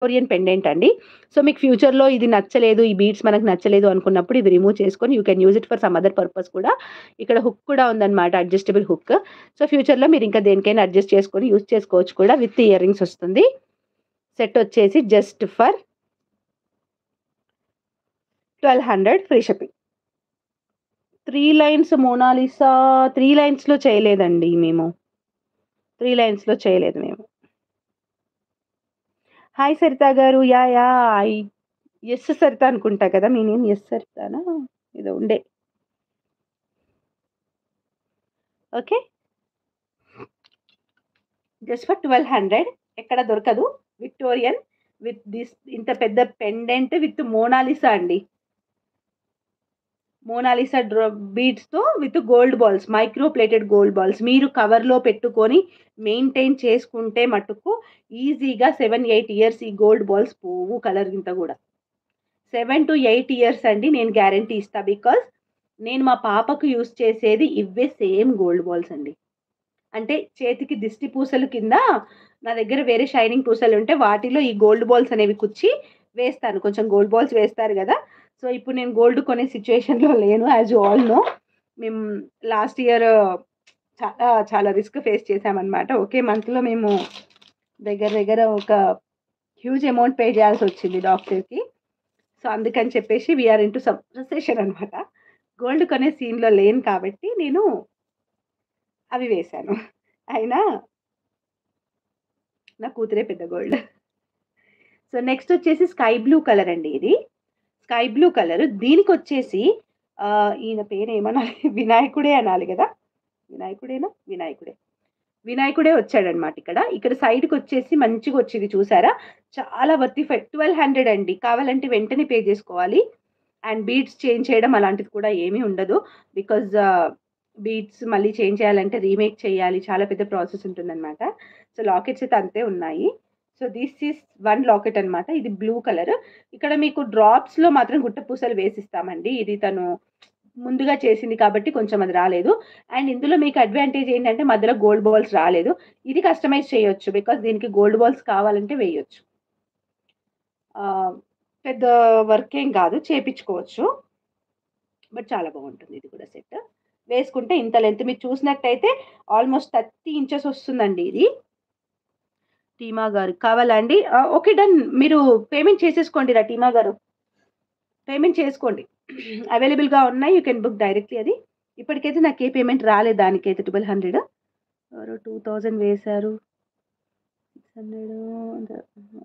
Victorian pendant అండి. So, మీకు ఫ్యూచర్‌లో ఇది నచ్చలేదు, ఈ బీడ్స్ మనకు నచ్చలేదు అనుకున్నప్పుడు ఇవి రిమూవ్ చేసుకొని you can use it for some other purpose కూడా. ఇక్కడ హుక్ కూడా ఉందన్నమాట. Adjustable hook. సో, ఫ్యూచర్‌లో మీరు ఇంకా దేనికైనా అడ్జస్ట్ చేసుకొని యూజ్ చేసుకోవచ్చు కూడా. విత్ ఇయర్ రింగ్స్ వస్తుంది. సెట్ వచ్చేసి just for 1200 free shipping. 3 lines Monalisa 3 లైన్స్‌లో చేయలేదండి మేము. 3 లైన్స్‌లో చేయలేదు మేము. హాయ్ సరిత గారు. యాహ్! యాహ్! యెస్ సరిత అనుకుంటా కదా! మీ నేమ్ యెస్ సరితనా? ఏదో ఉండే. ఓకే. జస్ట్ ఫర్ 1200 ఎక్కడ దొరకదు. విక్టోరియన్ విత్ దిస్ ఇంత పెద్ద పెండెంట్ విత్ మోనాలిసా అండి. మోనాలిసా బీడ్స్‌తో with gold balls. Micro plated gold balls. మీరు కవర్‌లో పెట్టుకొని మెయింటైన్ చేసుకుంటే మటుకు ఈజీగా 7, 8 ఇయర్స్ ఈ గోల్డ్ బాల్స్ పోవు కలర్ గింత గూడా. 7-8 ఇయర్స్ అండి నేను గ్యారంటీ ఇస్తా. బికాజ్ నేను మా పాపకు యూజ్ చేసేది ఇవే సేమ్ గోల్డ్ బాల్స్ అండి. అంటే చేతికి దిష్టి పూసలు కింద నా దగ్గర వేరే షైనింగ్ పూసలుంటే వాటిలో ఈ గోల్డ్ బాల్స్ అనేవి కుచ్చి వేస్తాను. కొంచెం గోల్డ్ బాల్స్ వేస్తారు గదా! సో, ఇప్పుడు నేను గోల్డ్ కొనే సిట్యుయేషన్‌లో లేను. As you all know. మేము లాస్ట్ ఇయర్ చాలా రిస్క్ ఫేస్ చేశామనమాట. ఒకే మంత్‌లో మేము దగ్గర దగ్గర ఒక హ్యూజ్ అమౌంట్ పే చేయాల్సొచ్చింది డాక్టర్‌కి. సో, అందుకని చెప్పేసి we are into some recession అనమాట. గోల్డ్ కొనే సీన్‌లో లేను కాబట్టి నేను అవి వేశాను. అయినా నా కూతురే పెద్ద గోల్డ్. సో, నెక్స్ట్ వచ్చేసి స్కై బ్లూ కలర్ అండి ఇది. స్కై బ్లూ కలర్ దీనికొచ్చేసి ఈయన పేరేమనాలి? వినాయకుడే అనాలి గదా! వినాయకుడేనా? వినాయకుడే. వినాయకుడే వచ్చాడనమాట ఇక్కడ. ఇక్కడ సైడ్‌కొచ్చేసి మంచిగొచ్చింది చూసారా? చాలా వర్త్ ఇఫ్ 1200 అండి. కావాలంటే వెంటనే పే జేసుకోవాలి. అండ్ బీడ్స్ చేంజ్ చేయడం అలాంటిది కూడా ఏమీ ఉండదు. బికాజ్ బీడ్స్ మళ్ళీ చేంజ్ చేయాలంటే రీమేక్ చేయాలి. చాలా పెద్ద ప్రాసెస్ ఉంటుందనమాట. సో, లాకెట్స్ అయితే అంతే ఉన్నాయి. సో, దిస్ ఈస్ 1 లాకెట్ అనమాట. ఇది బ్లూ కలర్. ఇక్కడ మీకు డ్రాప్స్‌లో మాత్రం గుట్ట పూసలు వేసిస్తామండి. ఇది తను ముందుగా చేసింది కాబట్టి కొంచెం అది రాలేదు. అండ్ ఇందులో మీకు అడ్వాంటేజ్ ఏంటంటే మధ్యలో గోల్డ్ బాల్స్ రాలేదు. ఇది కస్టమైజ్ చేయొచ్చు. బికాజ్ దీనికి గోల్డ్ బాల్స్ కావాలంటే వేయొచ్చు. ఆహ్, పెద్ద వర్క్ ఏం కాదు. చేపిచ్చుకోవచ్చు. బట్ చాలా బావుంటుంది ఇది కూడా సెట్. వేసుకుంటే ఇంత లెంత్ మీరు చూసినట్టయితే ఆల్‌మోస్ట్ 30 ఇంచెస్ వస్తుందండి ఇది. టీమా గారు కావాలా అండి? Okay done. మీరు పేమెంట్ చేసేసుకోండి టీమా గారు. పేమెంట్ చేసుకోండి. అవైలబుల్‌గా ఉన్నాయి. యూ కెన్ బుక్ డైరెక్ట్‌లీ అది. ఇప్పటికైతే నాకు ఏ పేమెంట్ రాలేదు దానికైతే 1200. ఎవరో 2000 వేశారు. 600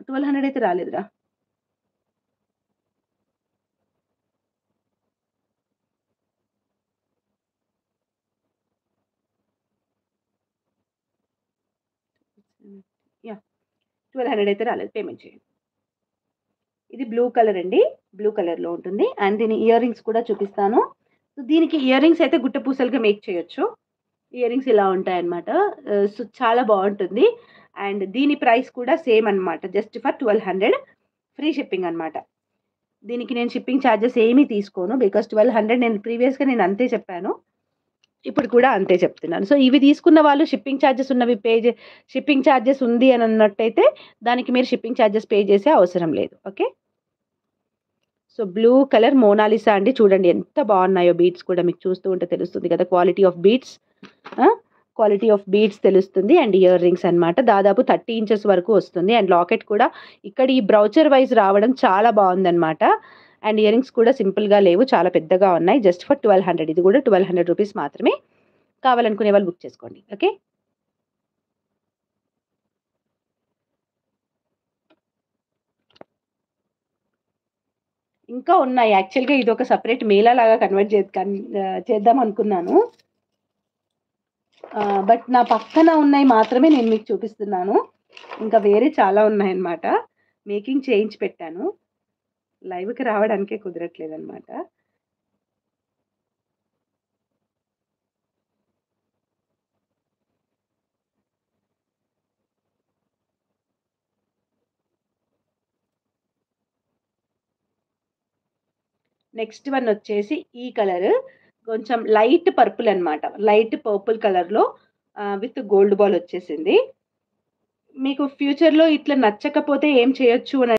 1200 అయితే రాలేదురా. యాహ్! 1200 అయితే రాలేదు. పేమెంట్ చేయండి. ఇది బ్లూ కలర్ అండి. బ్లూ కలర్‌లో ఉంటుంది. అండ్ దీని ఇయర్ రింగ్స్ కూడా చూపిస్తాను. సో, దీనికి ఇయర్ రింగ్స్ అయితే గుట్ట పూసలుగా మేక్ చేయొచ్చు. ఇయర్ రింగ్స్ ఇలా ఉంటాయన్నమాట. సో, చాలా బావుంటుంది. అండ్ దీని ప్రైస్ కూడా సేమ్ అన్నమాట. జస్ట్ ఫర్ 1200 ఫ్రీ షిప్పింగ్ అన్నమాట. దీనికి నేను షిప్పింగ్ చార్జెస్ ఏమీ తీసుకోను. బికాజ్ 1200 నేను అంతే చెప్పాను. ఇప్పుడు కూడా అంతే చెప్తున్నాను. సో, ఇవి తీసుకున్న వాళ్ళు షిప్పింగ్ చార్జెస్ ఉన్నవి షిప్పింగ్ చార్జెస్ ఉంది అని అన్నట్టయితే దానికి మీరు షిప్పింగ్ చార్జెస్ పే చేసే అవసరం లేదు. Okay. So, blue colour Monalisa అండి. చూడండి ఎంత బావున్నాయో బీడ్స్ కూడా మీకు చూస్తూ ఉంటే తెలుస్తుంది కదా! Quality of beads. ఆ! క్వాలిటీ ఆఫ్ బీడ్స్ తెలుస్తుంది. అండ్ ఇయర్ రింగ్స్ అన్నమాట. దాదాపు 30 ఇంచెస్ వరకు వస్తుంది. అండ్ లాకెట్ కూడా ఇక్కడ ఈ బ్రౌచర్ వైస్ రావడం చాలా బావుందన్నమాట. అండ్ ఇయర్ రింగ్స్ కూడా సింపుల్‌గా లేవు. చాలా పెద్దగా ఉన్నాయి. జస్ట్ ఫర్ 1200 ఇది కూడా 1200 రూపీస్ మాత్రమే. కావాలనుకునే వాళ్ళు బుక్ చేసుకోండి. ఓకే. ఇంకా ఉన్నాయి. యాక్చువల్‌గా ఇదొక సెపరేట్ మేళా లాగా చేద్దాం అనుకున్నాను. బట్ నా పక్కన ఉన్నయి మాత్రమే నేను మీకు చూపిస్తున్నాను. ఇంకా వేరే చాలా ఉన్నాయన్నమాట. మేకింగ్ చేయించి పెట్టాను. లైవ్‌కి రావడానికే కుదరట్లేదన్నమాట. నెక్స్ట్ వన్ వచ్చేసి ఈ కలర్. కొంచెం లైట్ పర్పుల్ అన్నమాట. లైట్ పర్పుల్ కలర్‌లో విత్ గోల్డ్ బాల్ వచ్చేసింది. మీకు ఫ్యూచర్‌లో ఇట్లా నచ్చకపోతే ఏం చేయొచ్చు అని